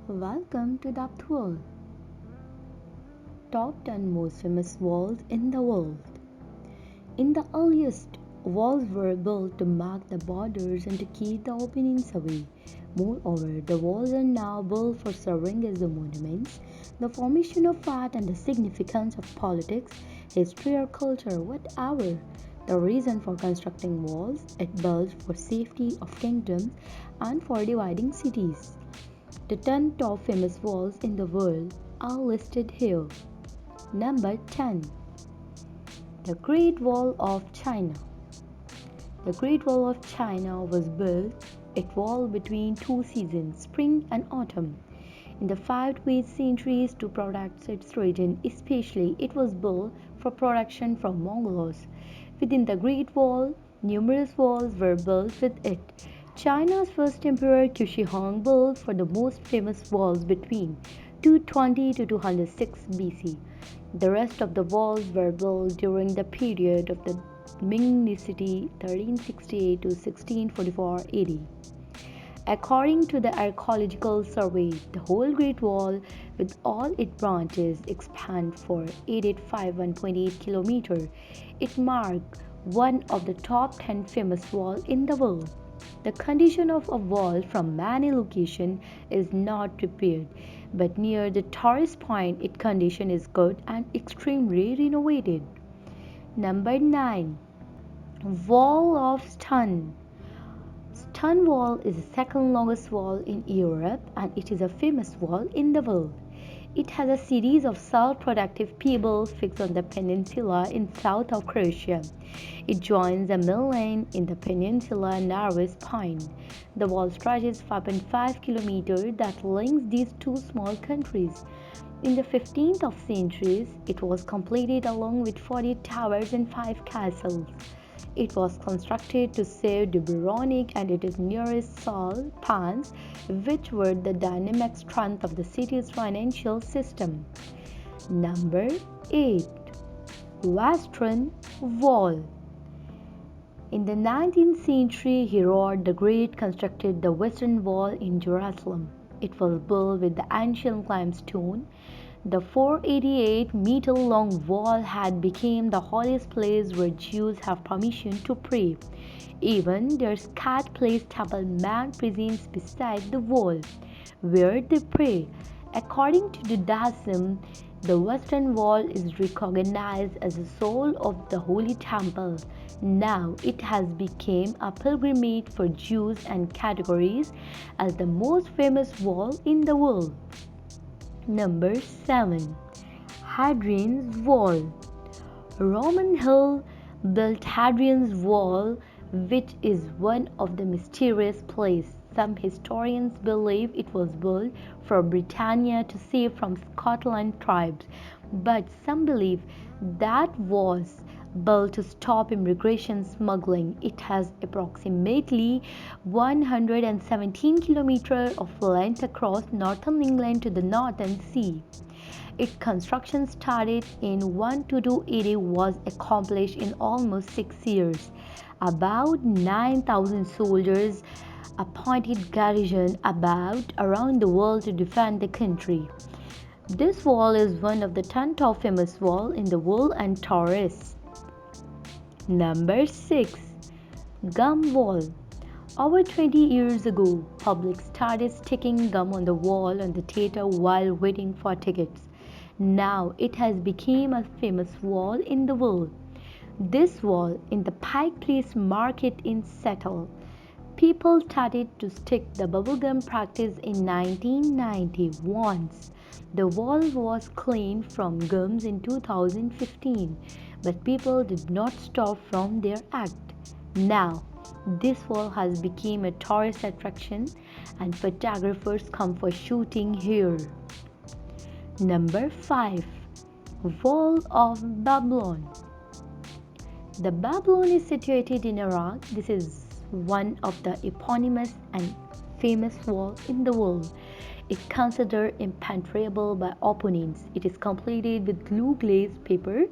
Welcome to depthworld. Top 10 most famous walls in the world. In the earliest, walls were built to mark the borders and to keep the opponents away. Moreover, the walls are now built for serving as the monuments, the formation of art, and the significance of politics, history, or culture, whatever. The reason for constructing walls, it built for safety of kingdoms and for dividing cities. The 10 top famous walls in the world are listed here. Number 10. The Great Wall of China. The Great Wall of China was built, it wall between two seasons, spring and autumn. In the 5th to 8th centuries to protect its region, especially it was built for protection from Mongols. Within the Great Wall, numerous walls were built with it. China's first emperor Qu Huang built for the most famous walls between 220 to 206 BC. The rest of the walls were built during the period of the Ming Dynasty 1368 to 1644 AD. According to the Archaeological Survey, the whole Great Wall, with all its branches, expand for 8851.8 km. It marked one of the top 10 famous walls in the world. The condition of a wall from many locations is not prepared, but near the tourist point, its condition is good and extremely renovated. Number 9. Wall of STON. STON Wall is the second longest wall in Europe and it is a famous wall in the world. It has a series of self-protective pebbles fixed on the peninsula in south of Croatia. It joins the mainland in the peninsula nearest point. The wall stretches 5.5 kilometers that links these two small countries. In the 15th of century, it was completed along with 40 towers and 5 castles. It was constructed to save Dubrovnik and its nearest salt pans, which were the dynamic strength of the city's financial system. Number 8. Western Wall. In the 19th century, Herod the Great constructed the Western Wall in Jerusalem. It was built with the ancient limestone. The 488-meter long wall had become the holiest place where Jews have permission to pray. Even their scat placed temple man presents beside the wall, where they pray. According to Judaism, the Western Wall is recognized as the soul of the Holy Temple. Now it has become a pilgrimage for Jews and categories as the most famous wall in the world. Number 7. Hadrian's Wall. Roman Hill built Hadrian's Wall, which is one of the mysterious places. Some historians believe it was built for Britannia to save from Scotland tribes, but some believe that was built to stop immigration smuggling. It has approximately 117 kilometers of length across northern England to the Northern Sea. Its construction started in 122 AD was accomplished in almost 6 years. About 9,000 soldiers appointed garrison about around the world to defend the country. This wall is one of the 10 top famous walls in the world and tourists. Number 6. Gum Wall. Over 20 years ago, public started sticking gum on the wall on the theater while waiting for tickets. Now it has become a famous wall in the world. This wall in the Pike Place Market in Seattle. People started to stick the bubblegum practice in 1991. The wall was cleaned from gums in 2015, but people did not stop from their act. Now, this wall has become a tourist attraction and photographers come for shooting here. Number 5. Wall of Babylon. The Babylon is situated in Iraq. This is one of the eponymous and famous walls in the world. It is considered impenetrable by opponents. It is completed with glue glazed paper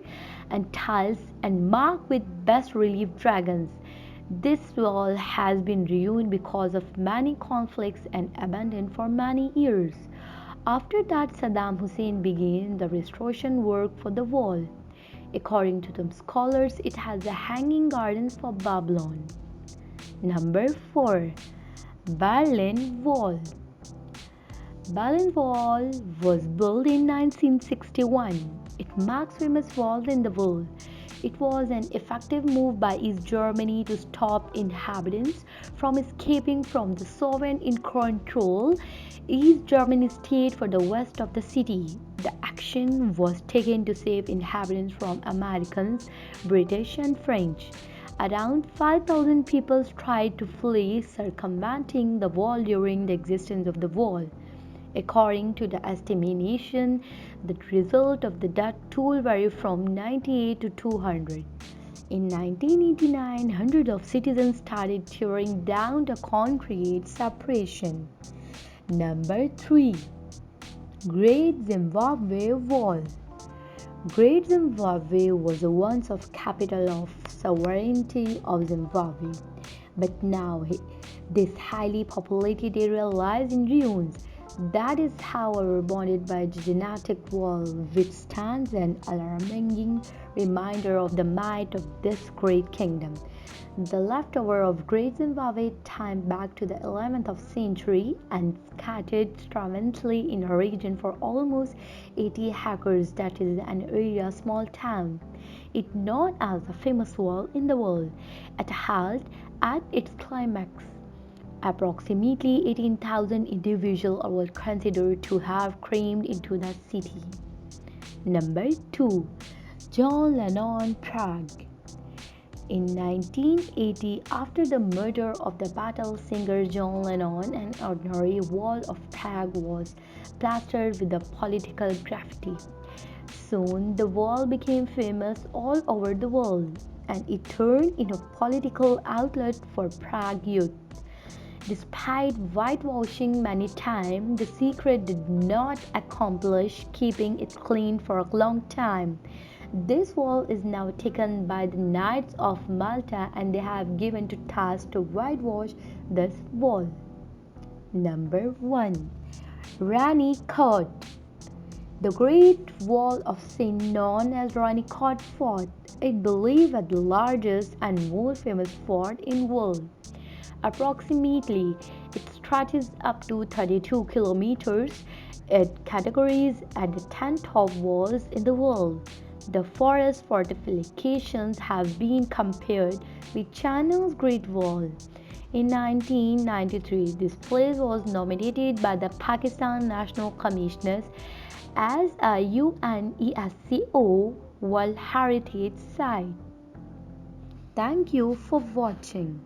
and tiles and marked with bas-relief dragons. This wall has been ruined because of many conflicts and abandoned for many years. After that, Saddam Hussein began the restoration work for the wall. According to some scholars, it has the hanging gardens for Babylon. Number 4. Berlin Wall. Berlin Wall was built in 1961. It marks famous walls in the world. It was an effective move by East Germany to stop inhabitants from escaping from the Soviet control. East Germany stayed for the west of the city. The action was taken to save inhabitants from Americans, British, and French. Around 5,000 people tried to flee, circumventing the wall during the existence of the wall. According to the estimation, the result of the death toll varied from 98 to 200. In 1989, hundreds of citizens started tearing down the concrete separation. Number 3. Great Zimbabwe Wall. Great Zimbabwe was once the capital of sovereignty of Zimbabwe, but now this highly populated area lies in ruins. That is, however, bonded by a genetic wall, which stands an alarming reminder of the might of this great kingdom. The leftover of Great Zimbabwe time back to the 11th century and scattered strangely in a region for almost 80 acres, that is an area small town. It known as the famous wall in the world. At a halt at its climax, approximately 18,000 individuals were considered to have crammed into the city. Number 2. John Lennon Prague. In 1980, after the murder of the battle singer John Lennon, an ordinary wall of Prague was plastered with the political graffiti. Soon, the wall became famous all over the world, and it turned into a political outlet for Prague youth. Despite whitewashing many times, the secret did not accomplish keeping it clean for a long time. This wall is now taken by the Knights of Malta, and they have given to task to whitewash this wall. Number 1. Rani Court. The Great Wall of Sin, known as Rani Court Fort, is believed as the largest and most famous fort in the world. Approximately, it stretches up to 32 kilometers. It categorizes at the 10 top walls in the world. The forest fortifications have been compared with China's Great Wall. In 1993, this place was nominated by the Pakistan National Commission as a UNESCO World Heritage Site. Thank you for watching.